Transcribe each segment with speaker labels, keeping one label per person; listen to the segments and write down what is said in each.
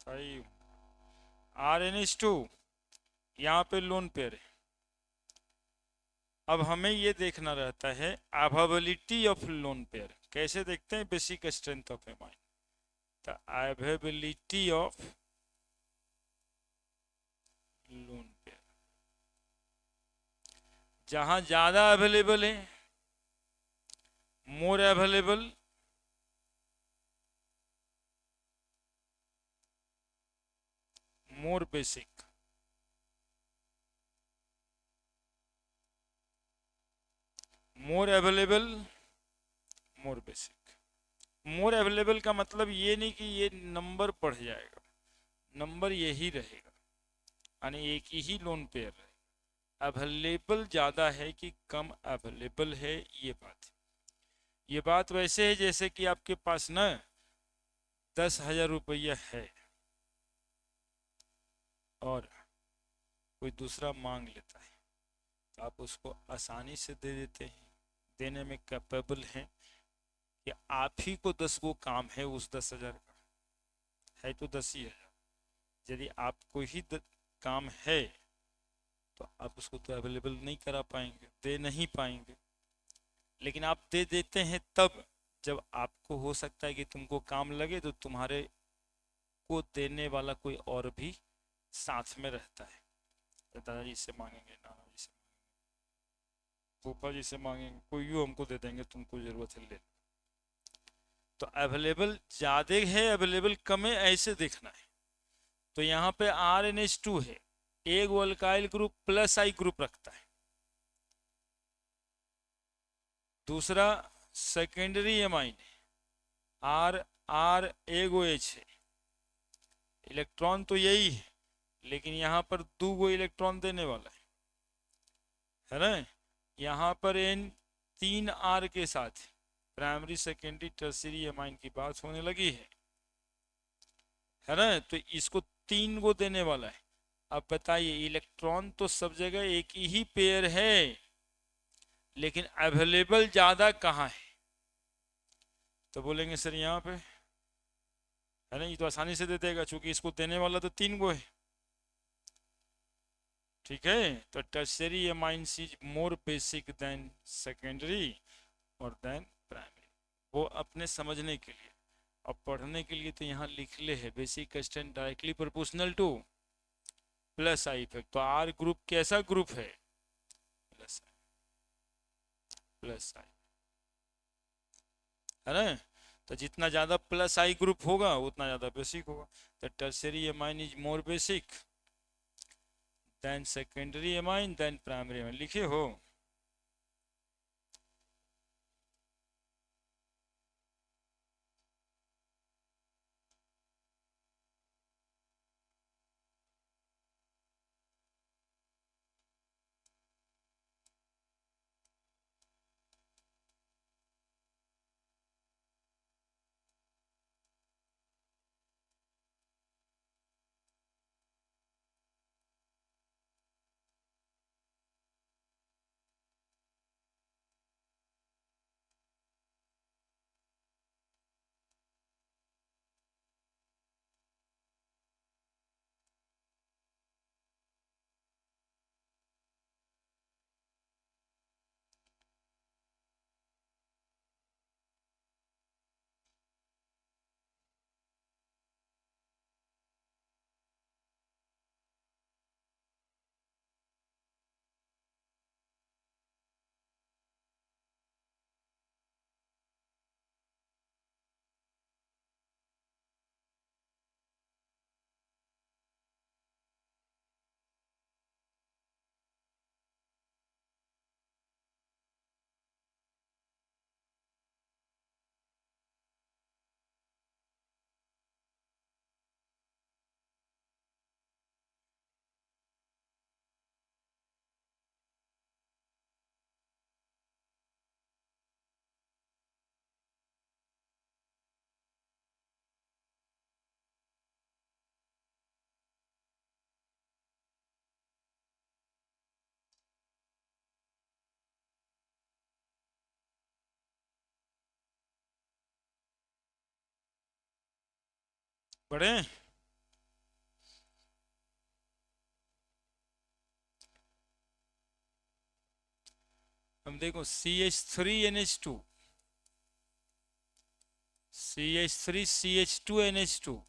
Speaker 1: 5 RnH2 यहाँ पे lone pair है। अब हमें ये देखना रहता है अवेबिलिटी ऑफ लोन पेयर। कैसे देखते हैं? Basic strength of amine. The availability of lone pair, जहां ज्यादा अवेलेबल है, मोर अवेलेबल, मोर बेसिक। मोर अवेलेबल, मोर बेसिक। मोर अवेलेबल का मतलब ये नहीं कि ये नंबर बढ़ जाएगा, नंबर यही रहेगा, यानी एक ही लोन पेयर है। अवेलेबल ज़्यादा है कि कम अवेलेबल है, ये बात है। ये बात वैसे है जैसे कि आपके पास ना 10,000 रुपया है और कोई दूसरा मांग लेता है, तो आप उसको आसानी से दे देते हैं, देने में कैपेबल हैं कि आप ही को 10 वो काम है उस 10,000 का, है तो 10 ही 10,000। यदि आपको ही काम है तो आप उसको तो अवेलेबल नहीं करा पाएंगे, दे नहीं पाएंगे। लेकिन आप दे देते हैं तब जब आपको हो सकता है कि तुमको काम लगे तो तुम्हारे को देने वाला कोई और भी साथ में रहता है। तो दादाजी से मांगेंगे, नाना जी से, फूफा जी से मांगेंगे, कोई यूँ हमको दे देंगे, तुमको जरूरत है ले लो। तो अवेलेबल ज्यादा है, अवेलेबल कम है, ऐसे देखना है। तो यहाँ पे RnH2 है, एक वो अल्काइल ग्रुप प्लस आई ग्रुप रखता है, दूसरा सेकेंडरी एमाइन है, आर आर एगो एच है। इलेक्ट्रॉन तो यही है, लेकिन यहाँ पर दो गो इलेक्ट्रॉन देने वाला है ना। यहाँ पर इन 3 R के साथ प्राइमरी सेकेंडरी टर्सरी एमाइन की बात होने लगी है ना। तो इसको 3 गो देने वाला है। अब बताइए, इलेक्ट्रॉन तो सब जगह एक ही पेयर है, लेकिन अवेलेबल ज्यादा कहाँ है? तो बोलेंगे सर यहाँ पे है ना, ये तो आसानी से दे देगा क्योंकि इसको देने वाला तो 3 गो है। ठीक है, तो tertiary amines is more basic than secondary और देन प्राइमरी। वो अपने समझने के लिए और पढ़ने के लिए तो यहाँ लिख ले है, basic strength directly proportional two plus I effect. तो आर ग्रुप कैसा ग्रुप है? प्लस आई, प्लस आई, है ना। तो जितना ज्यादा प्लस आई ग्रुप होगा उतना ज्यादा बेसिक होगा। तो tertiary amine is more basic than secondary amine than primary amine, लिखे हो। पढ़े? हम देखो CH3NH2, CH3CH2NH2,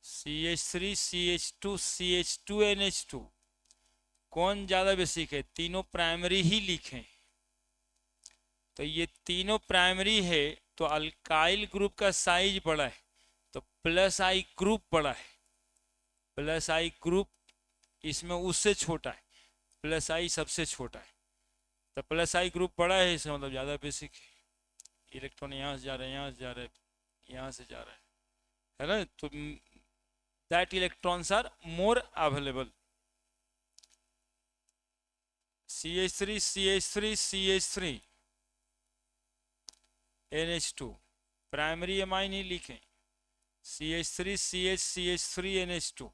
Speaker 1: CH3CH2CH2NH2, कौन ज्यादा बेसिक है? तीनों प्राइमरी ही लिखें। तो ये तीनों प्राइमरी है तो अल्काइल ग्रुप का साइज बड़ा है, तो प्लस आई ग्रुप बड़ा है। प्लस आई ग्रुप इसमें उससे छोटा है, प्लस आई सबसे छोटा है, तो प्लस आई ग्रुप बड़ा है, इसका मतलब ज़्यादा बेसिक है। इलेक्ट्रॉन यहाँ से जा रहे हैं, यहाँ से जा रहे हैं, यहाँ से जा रहे हैं, है ना? तो that electrons are more available. CH3 CH3 CH3 NH2 primary amine ही लिखें। CH3 CH CH3 NH2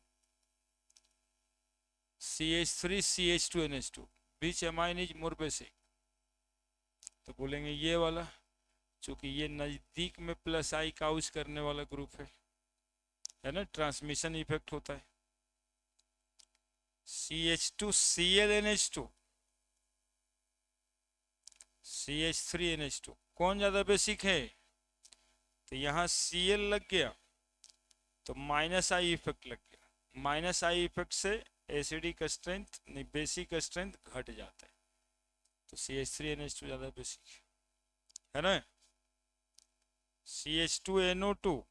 Speaker 1: CH3 CH2 NH2 which amine is more basic? तो बोलेंगे ये वाला, चूंकि ये नजदीक में प्लस आई काउच करने वाला ग्रुप है ना, ट्रांसमिशन इफेक्ट होता है। CH2Cl NH2 CH3 NH2 कौन ज्यादा बेसिक है? तो यहाँ Cl लग गया तो माइनस आई इफेक्ट लग गया, माइनस आई इफेक्ट से एसिडिक स्ट्रेंथ नहीं बेसिक स्ट्रेंथ घट जाता है, तो CH3NH2 ज्यादा बेसिक है ना। CH2NO2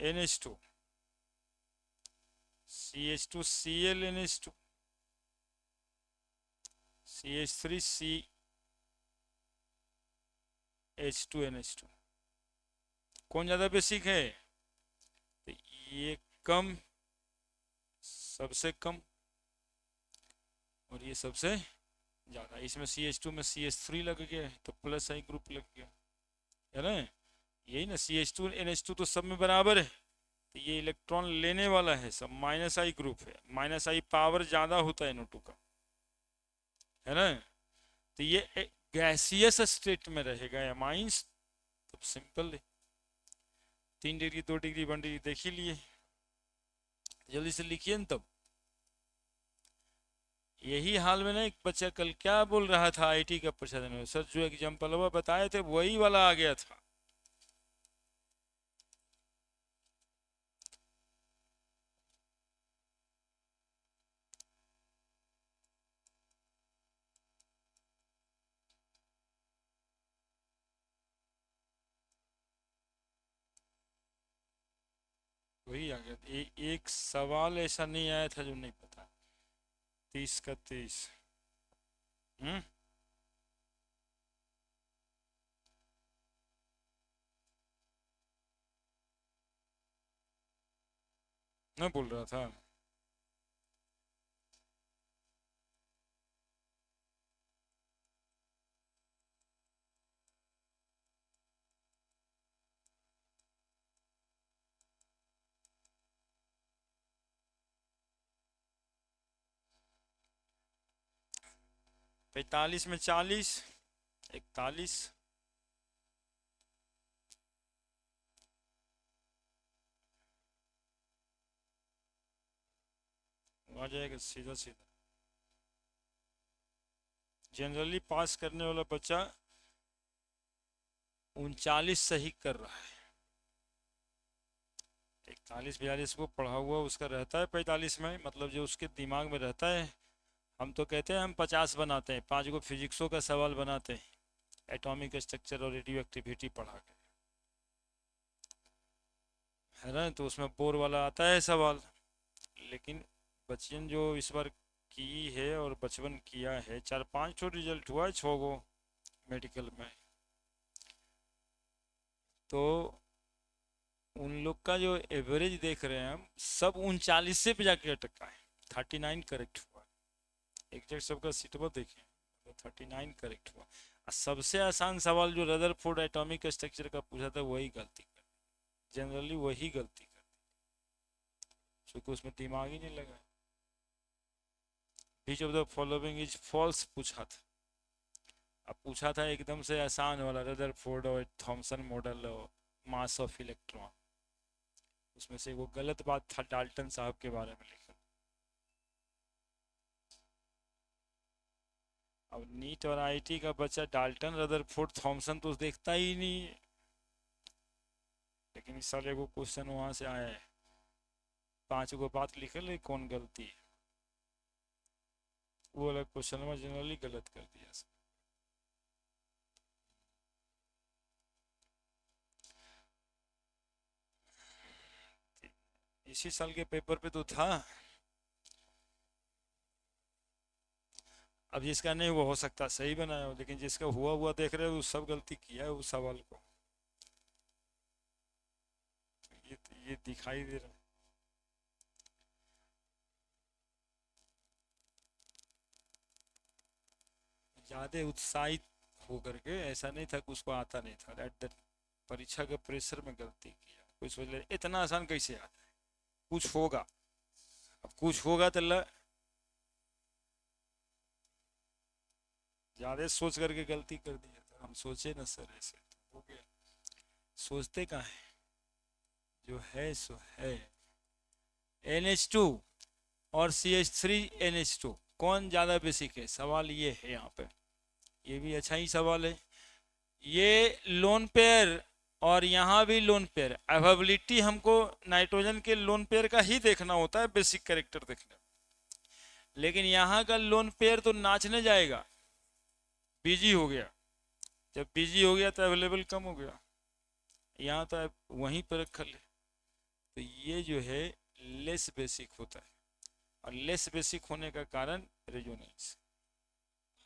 Speaker 1: NH2 CH2Cl NH2 CH3CH2 NH2 कौन ज्यादा बेसिक है? तो ये कम, सबसे कम, और ये सबसे ज्यादा। इसमें CH2 में CH3 लग गया तो प्लस आई ग्रुप लग गया, है ना? यही ना, CH2 NH2 तो सब में बराबर है, तो ये इलेक्ट्रॉन लेने वाला है सब माइनस आई ग्रुप है, माइनस आई पावर ज्यादा होता है NO2 का, है ना? तो ये गैसियस स्टेट में रहेगा एमाइंस, तो सिंपल है। 3 डिग्री 2 डिग्री 1 डिग्री देख ही लिए, जल्दी से लिखिए न। तब यही हाल में ना एक बच्चा कल क्या बोल रहा था IT का प्रशासन में, सर जो एग्जाम्पल बताए थे वही वाला आ गया था। वही आ गया। एक सवाल ऐसा नहीं आया था जो नहीं पता। 30 का 30। मैं बोल रहा था। पैतालीस में 40, 41 आ जाएगा सीधा सीधा। जनरली पास करने वाला बच्चा 39 सही कर रहा है। 41 42 को पढ़ा हुआ उसका रहता है 45 में, मतलब जो उसके दिमाग में रहता है। हम तो कहते हैं हम 50 बनाते हैं, 5 को फिजिक्सों का सवाल बनाते हैं, एटॉमिक स्ट्रक्चर और रेडियो एक्टिविटी पढ़ा के, है ना? तो उसमें बोर वाला आता है सवाल। लेकिन बच्चन जो इस बार की है और बचपन किया है, 4-5 ठो रिजल्ट हुआ है, 6 गो मेडिकल में, तो उन लोग का जो एवरेज देख रहे हैं हम, सब 39 से पे जाके अटका है। 39 करेक्ट हुआ। एग्जैक्ट सबका सीटबल देखें तो 39 करेक्ट हुआ। और सबसे आसान सवाल जो रदरफोर्ड एटॉमिक स्ट्रक्चर का पूछा था वही गलती कर, जनरली वही गलती कर, क्योंकि उसमें दिमाग ही नहीं लगा। Which of the following is false पूछा था। अब पूछा था एकदम से आसान वाला, रदरफोर्ड और थॉमसन मॉडल और मास ऑफ इलेक्ट्रॉन, उसमें से वो गलत बात था डाल्टन साहब के बारे में लिखा। अब नीट और आईआईटी का बच्चा डाल्टन रदरफोर्ड थॉमसन तो देखता ही नहीं है, लेकिन इस साल एगो क्वेश्चन वहां से आया है, 5 गो बात लिखल है, कौन गलती है, वो वाला क्वेश्चन में जनरली गलत कर दिया। इसी साल के पेपर पे तो था। अब जिसका नहीं वो हो सकता सही बनाया हो, लेकिन जिसका हुआ हुआ देख रहे हो वो सब गलती किया है उस सवाल को, ये दिखाई दे रहा है। ज्यादा उत्साहित होकर के, ऐसा नहीं था कि उसको आता नहीं था, एट परीक्षा के प्रेशर में गलती किया, कोई सोच ले इतना आसान कैसे आता है, कुछ होगा, अब कुछ होगा तो ज्यादा सोच करके गलती कर दी, तो हम सोचे ना सर ऐसे हो गया, सोचते कहाँ है, जो है सो है। NH2 और CH3NH2 कौन ज्यादा बेसिक है, सवाल ये है यहाँ पे, ये भी अच्छा ही सवाल है। ये लोन पेयर और यहाँ भी लोन पेयर, अवेबिलिटी हमको नाइट्रोजन के लोन पेयर का ही देखना होता है बेसिक कैरेक्टर देखने, लेकिन यहाँ का लोन पेयर तो नाचने जाएगा, बिजी हो गया, जब बिजी हो गया तो अवेलेबल कम हो गया, यहाँ तो वहीं पर रखा ले, तो ये जो है लेस बेसिक होता है, और लेस बेसिक होने का कारण रेजोनेंस,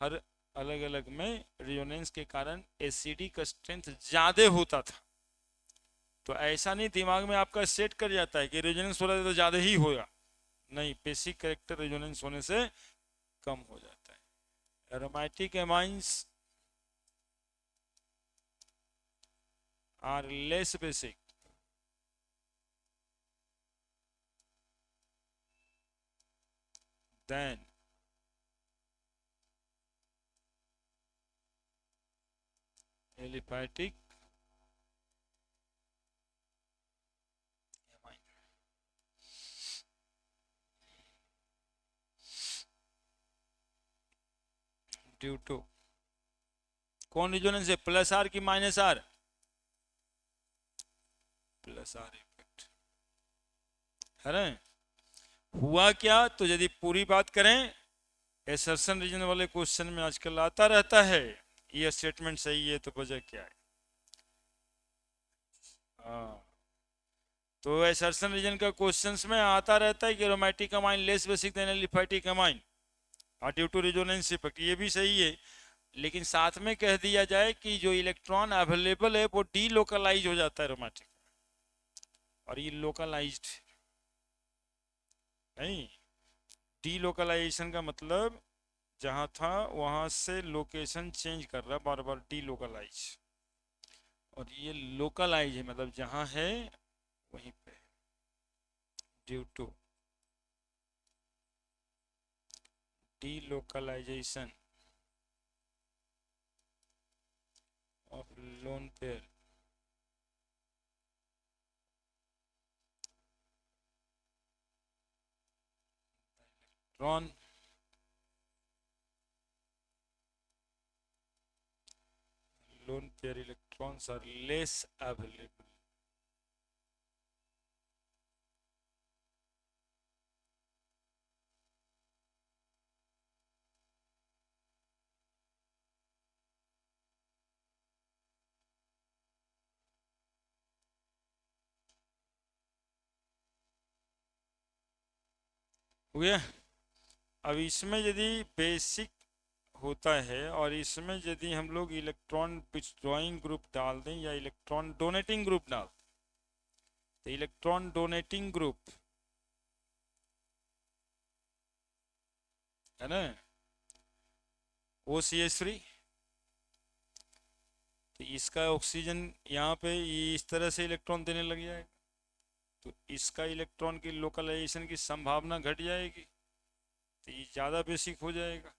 Speaker 1: हर अलग अलग में रेजोनेंस के कारण एसिडी का स्ट्रेंथ ज्यादा होता था, तो ऐसा नहीं दिमाग में आपका सेट कर जाता है कि रेजोनेंस हो रहा है तो ज्यादा ही होगा, नहीं, बेसिक कैरेक्टर रेजोनेंस होने से कम हो जाता है। Aromatic amines are less basic than aliphatic due to कौन रेजोनेंस है, प्लस आर की minus R, plus R effect है ना। हुआ क्या, तो यदि पूरी बात करें, एसर्शन रीजन वाले क्वेश्चन में आजकल आता रहता है, ये स्टेटमेंट सही है तो वजह क्या है, हाँ, तो एसर्शन रीजन का क्वेश्चंस में आता रहता है कि aromatic amine less basic than aliphatic amine due to resonance effect, ये भी सही है, लेकिन साथ में कह दिया जाए कि जो इलेक्ट्रॉन अवेलेबल है वो डीलोकलाइज हो जाता है एरोमेटिक, और ये लोकलाइज्ड नहीं, डीलोकलाइजेशन का मतलब जहां था वहां से लोकेशन चेंज कर रहा बार बार, डीलोकलाइज, और ये लोकलाइज है मतलब जहां है वहीं पे, due to delocalisation of lone pair electron lone pair electrons are less available, हो गया। अब इसमें यदि बेसिक होता है और इसमें यदि हम लोग इलेक्ट्रॉन विथड्रॉइंग ग्रुप डाल दें या इलेक्ट्रॉन डोनेटिंग ग्रुप डाल, तो इलेक्ट्रॉन डोनेटिंग ग्रुप है ना, OCH3, तो इसका ऑक्सीजन यहाँ पे इस तरह से इलेक्ट्रॉन देने लग जाएगा, तो इसका इलेक्ट्रॉन की लोकलाइजेशन की संभावना घट जाएगी, तो ये ज़्यादा बेसिक हो जाएगा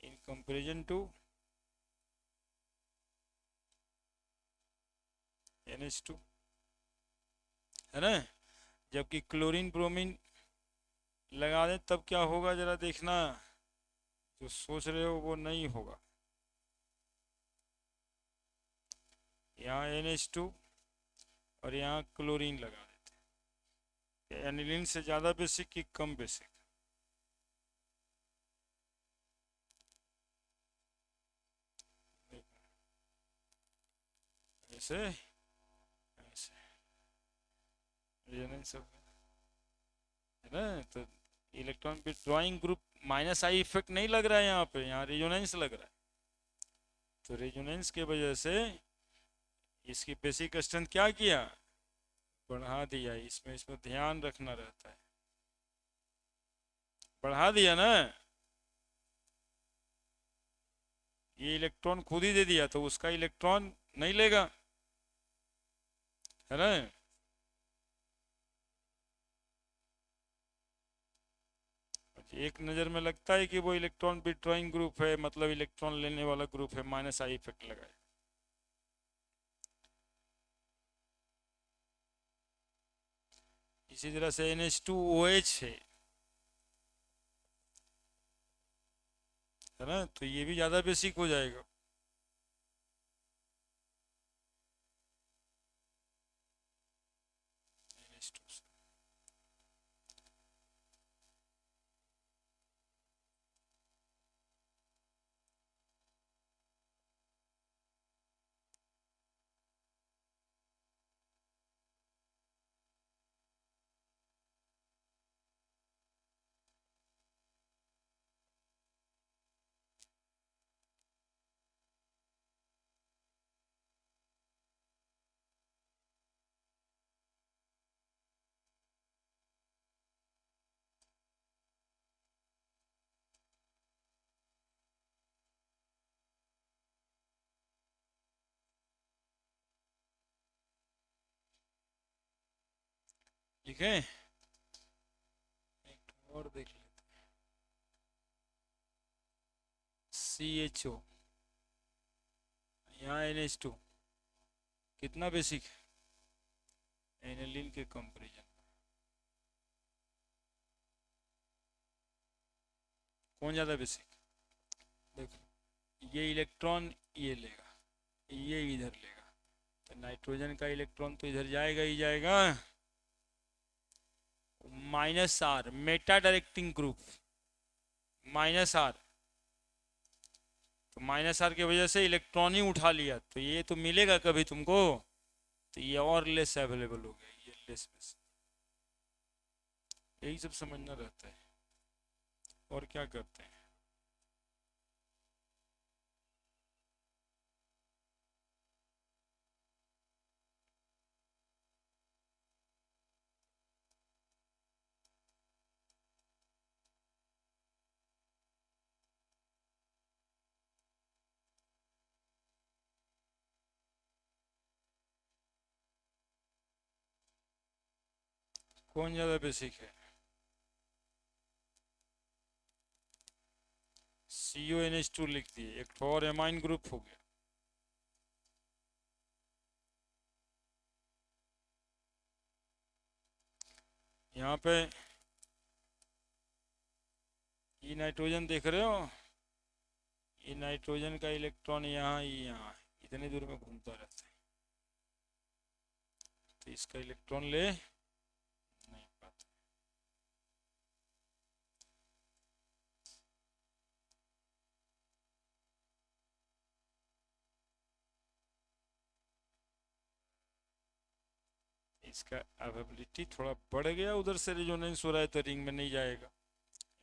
Speaker 1: इन कंपेरिजन टू NH2, है ना। जबकि क्लोरीन ब्रोमीन लगा दें तब क्या होगा जरा देखना, जो सोच रहे हो वो नहीं होगा। यहाँ NH2 और यहाँ क्लोरीन लगा देते। एनिलीन से ज़्यादा बेसिक कि कम बेसिक? ऐसे ऐसे रेजोनेंस है ना। तो electron withdrawing group -I effect नहीं लग रहा है यहाँ पे, यहाँ रेजोनेंस लग रहा है। तो रेजोनेंस के वजह से इसकी बेसिक स्ट्रेंथ क्या किया, बढ़ा दिया। इसमें इसमें ध्यान रखना रहता है, बढ़ा दिया ना। ये इलेक्ट्रॉन खुद ही दे दिया तो उसका इलेक्ट्रॉन नहीं लेगा, है ना। एक नज़र में लगता है कि वो इलेक्ट्रॉन विथड्रॉइंग ग्रुप है, मतलब इलेक्ट्रॉन लेने वाला ग्रुप है, -I इफेक्ट लगाए। इसी तरह से NH2OH है ना, तो ये भी ज़्यादा बेसिक हो जाएगा। NH2 से ठीक है। एक और देख लेते, CHO, यहाँ NH2 कितना बेसिक है एनिलीन के कंपेरिजन? कौन ज़्यादा बेसिक? देखो ये इलेक्ट्रॉन ये लेगा, ये इधर लेगा, तो नाइट्रोजन का इलेक्ट्रॉन तो इधर जाएगा ही जाएगा। -R Meta directing group, -R, तो -R की वजह से इलेक्ट्रॉन ही उठा लिया, तो ये तो मिलेगा कभी तुमको, तो ये और लेस अवेलेबल हो गया, ये लेस बेसिक। यही सब समझना रहता है। और क्या करते हैं, कौन ज़्यादा बेसिक है? CONH2 लिख दिए, एक तो और एमाइन ग्रुप हो गया। यहाँ पे ये नाइट्रोजन देख रहे हो, ये नाइट्रोजन का इलेक्ट्रॉन यहाँ ही यहाँ इतने दूर में घूमता रहता है, तो इसका इलेक्ट्रॉन ले नहीं पाता। इसका अवेबिलिटी थोड़ा बढ़ गया, उधर से रेजोनेंस हो रहा है तो रिंग में नहीं जाएगा,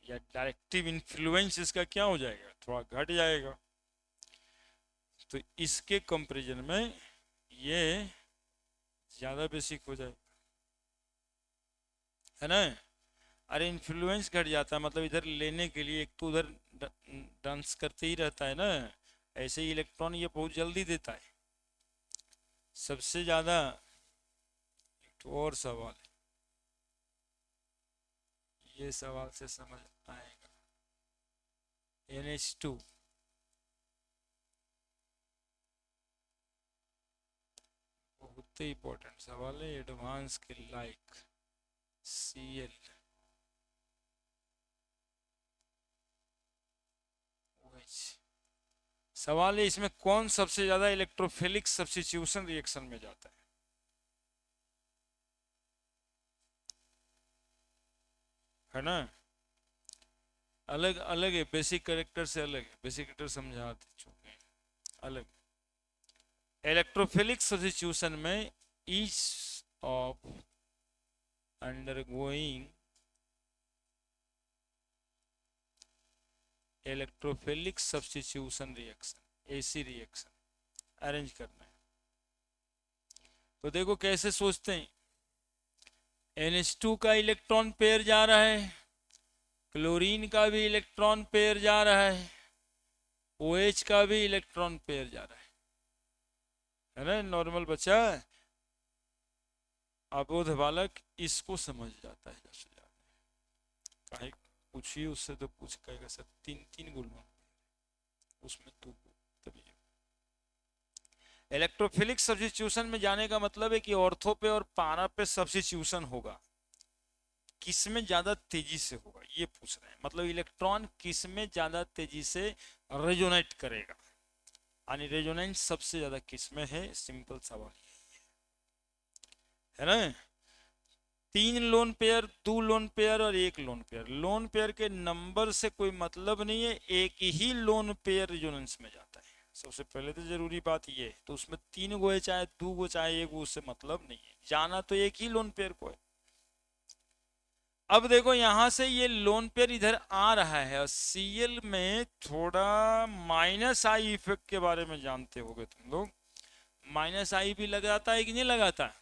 Speaker 1: या डायरेक्टिव इन्फ्लुएंस इसका क्या हो जाएगा, थोड़ा घट जाएगा। तो इसके कंपैरिजन में ये ज़्यादा बेसिक हो जाएगा, है ना। अरे इन्फ्लुएंस घट जाता है, मतलब इधर लेने के लिए एक तो उधर डांस करते ही रहता है ना, ऐसे ही इलेक्ट्रॉन ये बहुत जल्दी देता है। सबसे ज़्यादा एक तो और सवाल है, ये सवाल से समझ आएगा। NH2 बहुत ही इंपॉर्टेंट सवाल है, एडवांस के लाइक Cl सवाल है इसमें कौन सबसे ज्यादा इलेक्ट्रोफिलिक सब्स्टिट्यूशन रिएक्शन में जाता है ना। अलग अलग है, बेसिक कैरेक्टर से अलग है, बेसिक कैरेक्टर समझा चुके हैं, अलग। इलेक्ट्रोफिलिक सब्स्टिट्यूशन में each of undergoing electrophilic substitution reaction, AC reaction arrange करना है। तो देखो कैसे सोचते हैं, NH2 का इलेक्ट्रॉन पेयर जा रहा है, क्लोरीन का भी इलेक्ट्रॉन पेयर जा रहा है, OH का भी इलेक्ट्रॉन पेयर जा रहा है ना। नॉर्मल बच्चा अबोध बालक इसको समझ जाता है जैसे काहे पूछिए उससे, तो पूछ कहेगा सर तीन तीन गुण उसमें तू तभी। इलेक्ट्रोफिलिक सब्स्टिट्यूशन में जाने का मतलब है कि ऑर्थो पे और पारा पे सब्स्टिट्यूशन होगा, किसमें ज्यादा तेजी से होगा ये पूछ रहे हैं। मतलब इलेक्ट्रॉन किसमें ज्यादा तेजी से रेजोनेट करेगा, यानी रेजोनेंस सबसे ज्यादा किसमें है, सिंपल सवाल है ना। 3 लोन पेयर, 2 लोन पेयर और 1 लोन पेयर। लोन पेयर के नंबर से कोई मतलब नहीं है, एक ही लोन पेयर रेजोनेंस में जाता है, सबसे पहले तो जरूरी बात ये है। तो उसमें 3 गो है चाहे 2 गो चाहे 1 गो, उससे मतलब नहीं है, जाना तो एक ही लोन पेयर को है। अब देखो यहां से ये लोन पेयर इधर आ रहा है, और Cl में थोड़ा माइनस आई इफेक्ट के बारे में जानते होगे तुम लोग। माइनस आई भी लगाता है कि नहीं लगाता,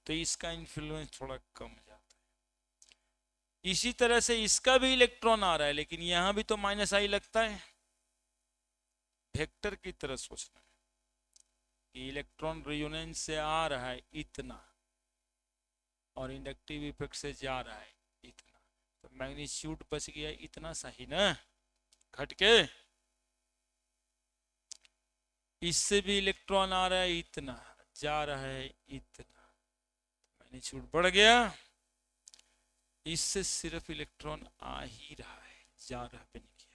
Speaker 1: तो इसका इन्फ्लुएंस थोड़ा कम जाता है। इसी तरह से इसका भी इलेक्ट्रॉन आ रहा है, लेकिन यहां भी तो माइनस आई लगता है। वेक्टर की तरह सोचना है कि इलेक्ट्रॉन रेजोनेंस से आ रहा है इतना, और इंडक्टिव इफेक्ट से जा रहा है इतना, तो मैग्नीट्यूड बच गया इतना सही ना, घट के। इससे भी इलेक्ट्रॉन आ रहा है इतना, जा रहा है इतना, मैग्नीट्यूड बढ़ गया। इससे सिर्फ इलेक्ट्रॉन आ ही रहा है, जा रहा भी नहीं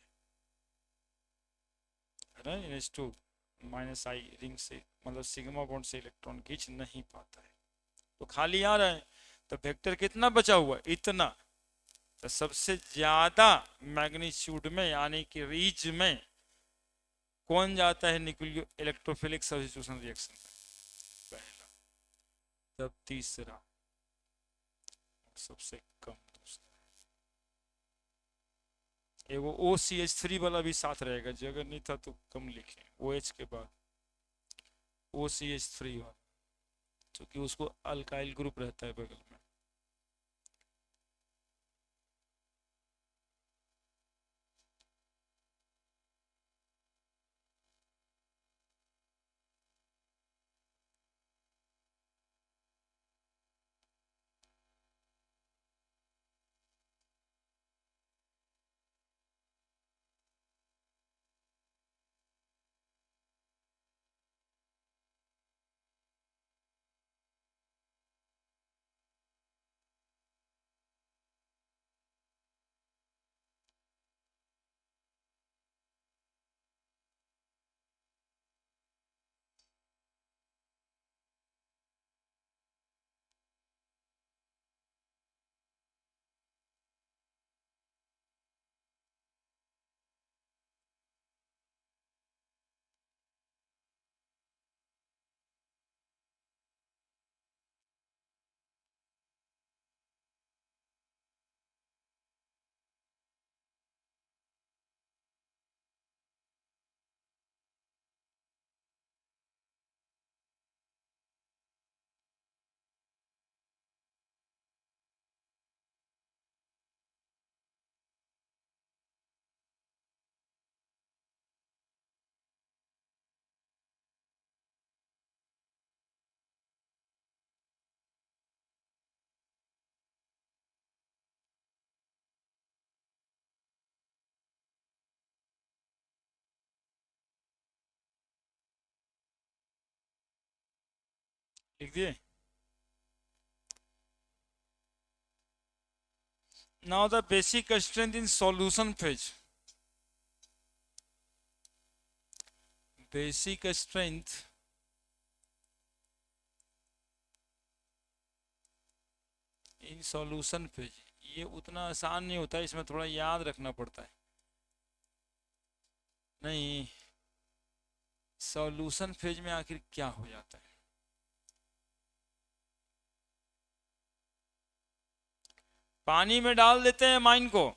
Speaker 1: है ना। NH2 माइनस आई रिंग से, मतलब सिग्मा बॉन्ड से इलेक्ट्रॉन खींच नहीं पाता है, तो खाली आ रहा है। तो वेक्टर कितना बचा हुआ, इतना। तो सबसे ज्यादा मैग्नीट्यूड में यानी कि रीज में कौन जाता है न्यूक्लियो इलेक्ट्रोफिलिक सब्स्टिट्यूशन रिएक्शन में, पहला। तब तीसरा, सबसे कम दूसरा। एगो OCH3 वाला भी साथ रहेगा, जगह नहीं था तो कम लिखे, OH के बाद OCH3 वाला, क्योंकि उसको अल्काइल ग्रुप रहता है बगल में। लिख दिए। Now the basic strength in solution phase, basic strength in solution phase, ये उतना आसान नहीं होता है, इसमें थोड़ा याद रखना पड़ता है। नहीं, सॉल्यूशन फेज में आखिर क्या हो जाता है? पानी में डाल देते हैं अमाइन को,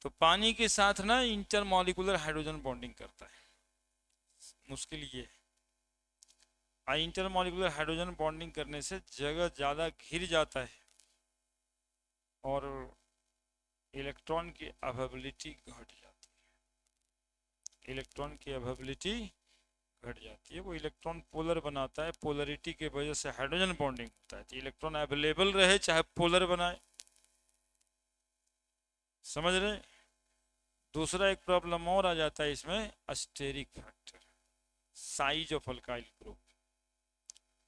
Speaker 1: तो पानी के साथ ना इंटरमॉलिक्यूलर हाइड्रोजन बॉन्डिंग करता है। मुश्किल ये है, इंटरमॉलिक्यूलर हाइड्रोजन बॉन्डिंग करने से जगह ज़्यादा घिर जाता है और इलेक्ट्रॉन की अवेलेबिलिटी घट जाती है। इलेक्ट्रॉन की अवेलेबिलिटी घट जाती है, वो इलेक्ट्रॉन पोलर बनाता है, पोलरिटी के वजह से हाइड्रोजन बॉन्डिंग होता है। तो इलेक्ट्रॉन अवेलेबल रहे चाहे पोलर बनाए, समझ रहे? दूसरा एक प्रॉब्लम और आ जाता है इसमें, steric factor, size of alkyl group,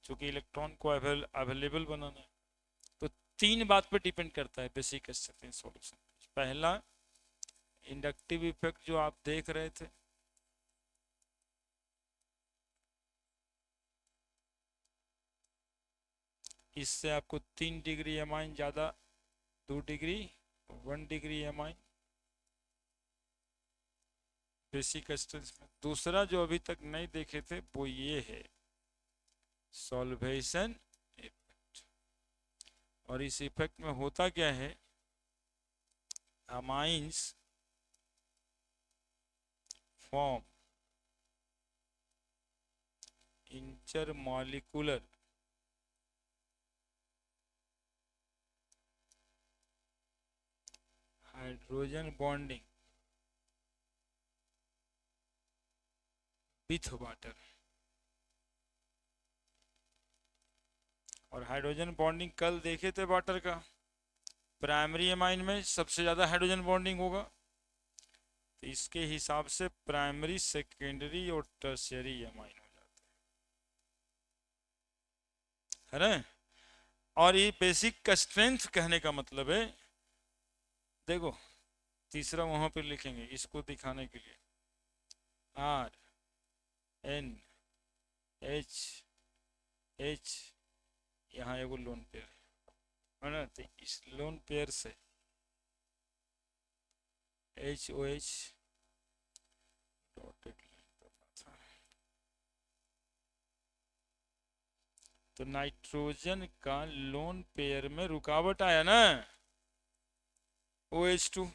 Speaker 1: चूंकि इलेक्ट्रॉन को अवेलेबल बनाना है। तो तीन बात पे डिपेंड करता है बेसिक स्ट्रेंथ सॉल्यूशन। पहला, इंडक्टिव इफेक्ट जो आप देख रहे थे, इससे आपको 3 डिग्री एमाइन ज्यादा, 2 degree 1 degree amine basic strength में। दूसरा जो अभी तक नहीं देखे थे वो ये है सॉल्वेशन इफेक्ट। और इस इफेक्ट में होता क्या है, amines form intermolecular hydrogen bonding with water. और हाइड्रोजन बॉन्डिंग कल देखे थे वाटर का, प्राइमरी एमाइन में सबसे ज्यादा हाइड्रोजन बॉन्डिंग होगा, तो इसके हिसाब से प्राइमरी, सेकेंडरी और टर्शियरी एमाइन हो जाता है ना। और ये बेसिक का स्ट्रेंथ कहने का मतलब है, देखो तीसरा वहां पे लिखेंगे इसको दिखाने के लिए, आर एन एच एच, यहाँ एगो लोन पेयर है ना, तो इस लोन पेयर से H O H dotted line करना था, तो नाइट्रोजन का लोन पेयर में रुकावट आया ना, OH2,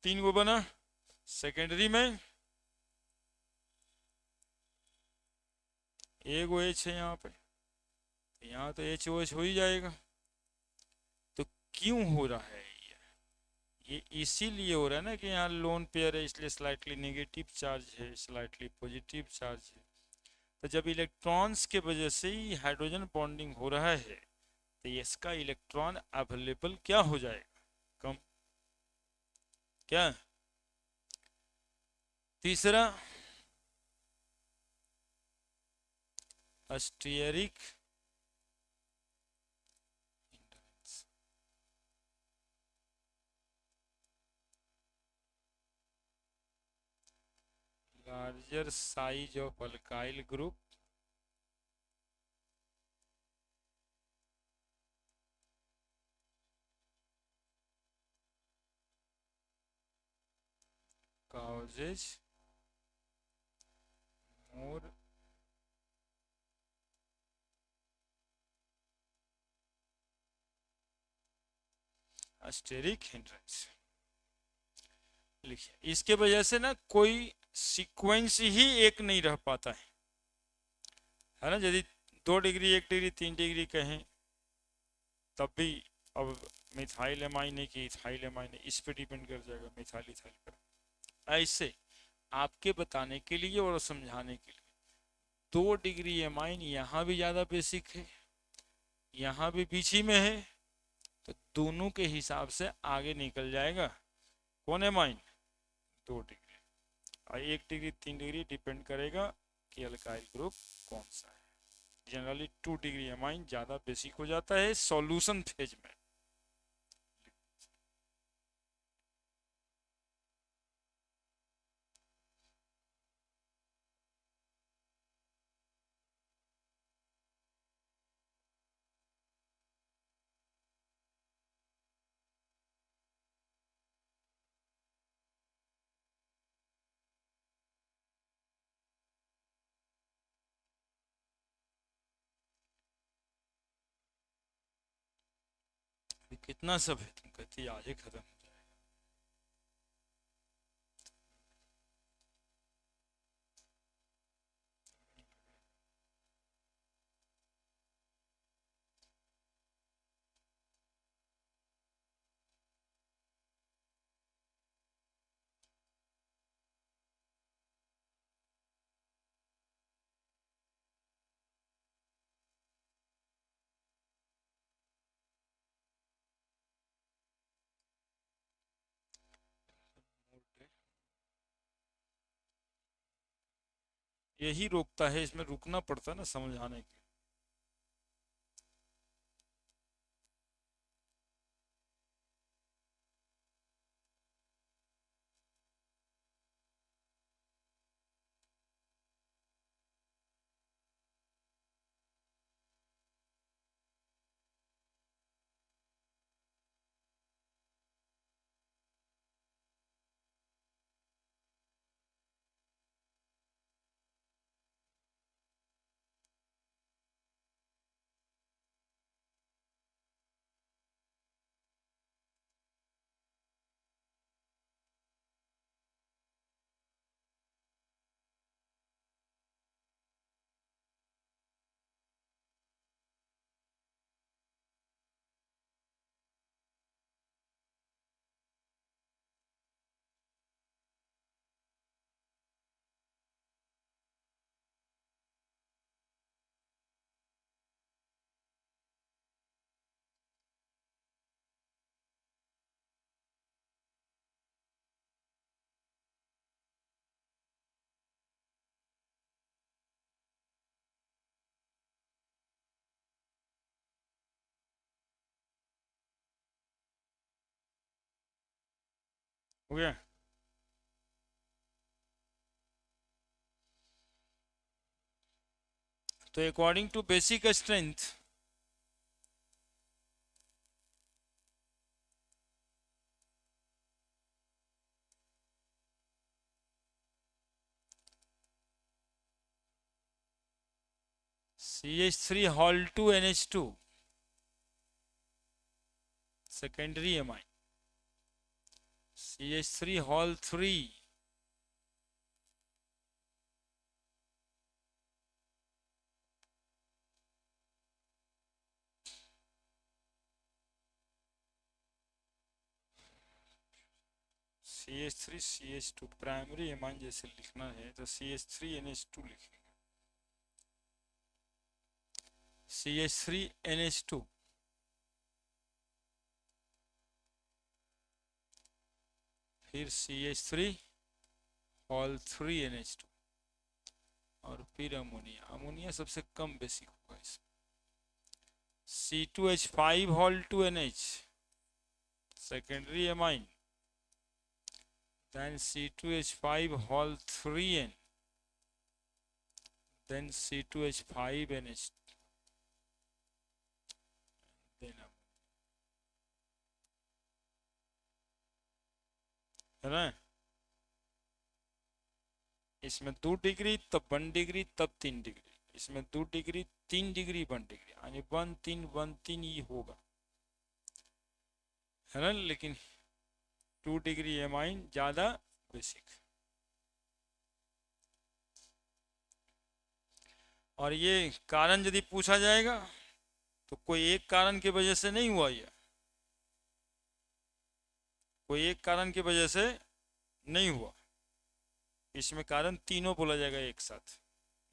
Speaker 1: तीन गो बना। सेकेंडरी में एक OH है यहाँ पे, यहाँ तो HOH हो ही जाएगा। तो क्यों हो रहा है ये इसीलिए हो रहा है ना कि यहाँ लोन पेयर है, इसलिए स्लाइटली नेगेटिव चार्ज है, स्लाइटली पॉजिटिव चार्ज है। तो जब इलेक्ट्रॉन्स के वजह से ही हाइड्रोजन बॉन्डिंग हो रहा है, तो इसका इलेक्ट्रॉन अवेलेबल क्या हो जाएगा, कम। क्या तीसरा, steric larger size of alkyl group causes more steric hindrance. लिखिए, इसके वजह से ना कोई सीक्वेंस ही एक नहीं रह पाता है ना। यदि 2 डिग्री 1 डिग्री 3 डिग्री कहें तब भी, अब मिथाइल एमाइन है कि इथाइल एमाइन है, इस पे डिपेंड कर जाएगा, मिथाइल इथाइल पर। ऐसे आपके बताने के लिए और समझाने के लिए, 2 डिग्री एमाइन यहाँ भी ज़्यादा बेसिक है, यहाँ भी बीच ही में है, तो दोनों के हिसाब से आगे निकल जाएगा कौन एमाइन, 2 डिग्री। और 1 डिग्री 3 डिग्री डिपेंड करेगा कि अल्काइल ग्रुप कौन सा है। जनरली 2 डिग्री एमाइन ज़्यादा बेसिक हो जाता है सॉल्यूशन फेज में। कितना सब है, तुम कहती आज ही खत्म हो जाएगा। यही रोकता है, इसमें रुकना पड़ता है ना समझाने के। हो गया। तो according to basic strength, CH3 whole 2 NH2 secondary amine, CH3 whole 3 CH3 CH2 primary amine जैसे लिखना है तो CH3 NH2 लिखेंगे, CH3 NH2, फिर CH3 हॉल 3 NH2 और फिर अमोनिया। अमोनिया सबसे कम बेसिक होगा इसमें। C2H5 hall 2 NH secondary amine, then C2H5 hol 3N, then C2H5NH, then है ना, इसमें 2 डिग्री तब 1 डिग्री तब 3 डिग्री, इसमें 2 डिग्री 3 डिग्री 1 डिग्री, यानी 1 3 1 3 ये होगा, है ना। लेकिन 2 डिग्री एमाइन ज्यादा बेसिक। और ये कारण यदि पूछा जाएगा तो कोई एक कारण की वजह से नहीं हुआ, ये कोई एक कारण की वजह से नहीं हुआ, इसमें कारण तीनों बोला जाएगा एक साथ।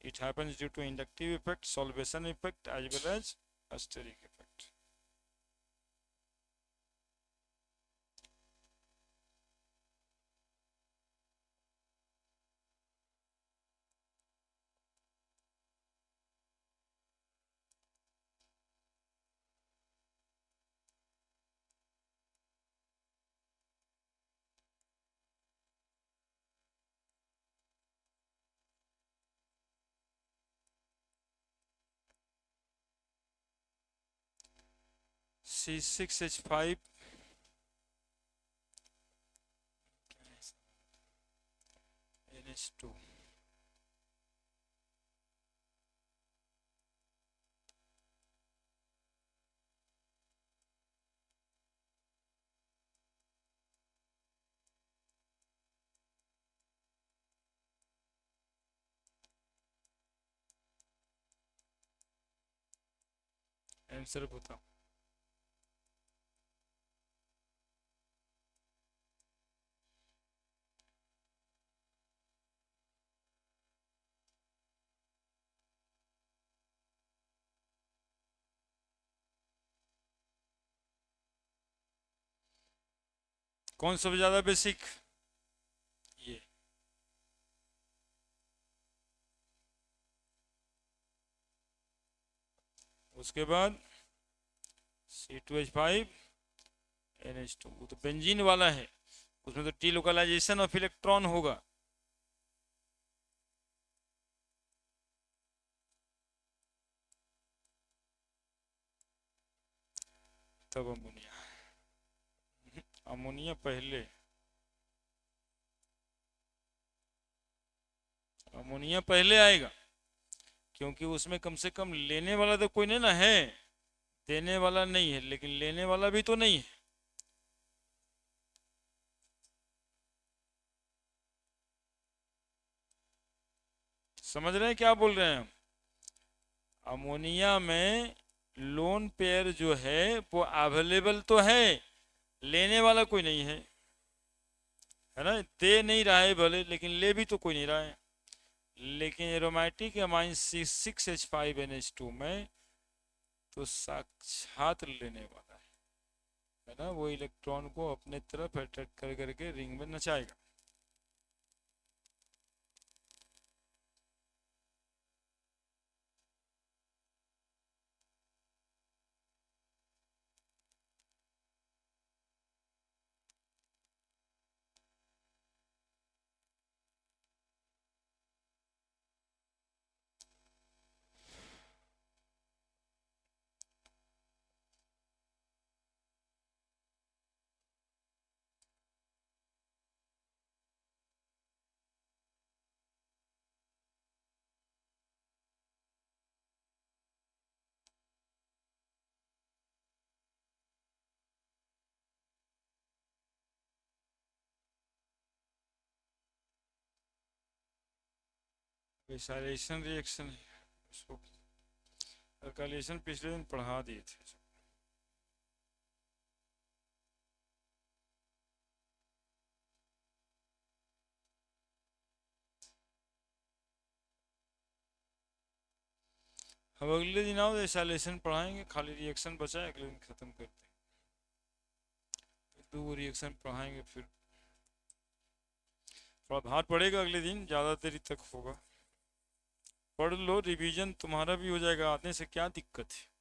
Speaker 1: It happens due to inductive effect, solvation effect as well as steric effect. C6H5 NH2, answer बताओ। कौन सबसे ज्यादा बेसिक? ये। उसके बाद C2H5NH2, वो तो बेंजीन वाला है, उसमें तो टी लोकलाइजेशन ऑफ इलेक्ट्रॉन होगा। तब अमोनिया, अमोनिया पहले, अमोनिया पहले आएगा, क्योंकि उसमें कम से कम लेने वाला तो कोई नहीं ना है, देने वाला नहीं है, लेकिन लेने वाला भी तो नहीं है। समझ रहे हैं क्या बोल रहे हैं हम? अमोनिया में लोन पेयर जो है वो अवेलेबल तो है, लेने वाला कोई नहीं है, है ना? दे नहीं रहा है भले, लेकिन ले भी तो कोई नहीं रहा है। लेकिन एरोमेटिक अमाइन C6H5NH2 में तो साक्षात लेने वाला है ना? वो इलेक्ट्रॉन को अपने तरफ अट्रैक्ट कर करके रिंग में नचाएगा। वैसाइलेशन रिएक्शन है उसको, अल्काइलेशन पिछले दिन पढ़ा दिए थे। अब अगले दिन आओ वैसाइलेशन पढ़ाएंगे, खाली रिएक्शन बचा है, अगले दिन खत्म करते हैं। 2 रिएक्शन पढ़ाएंगे, फिर थोड़ा भार पड़ेगा अगले दिन, ज़्यादा देरी तक होगा। पढ़ लो, रिवीजन तुम्हारा भी हो जाएगा, आने से क्या दिक्कत है।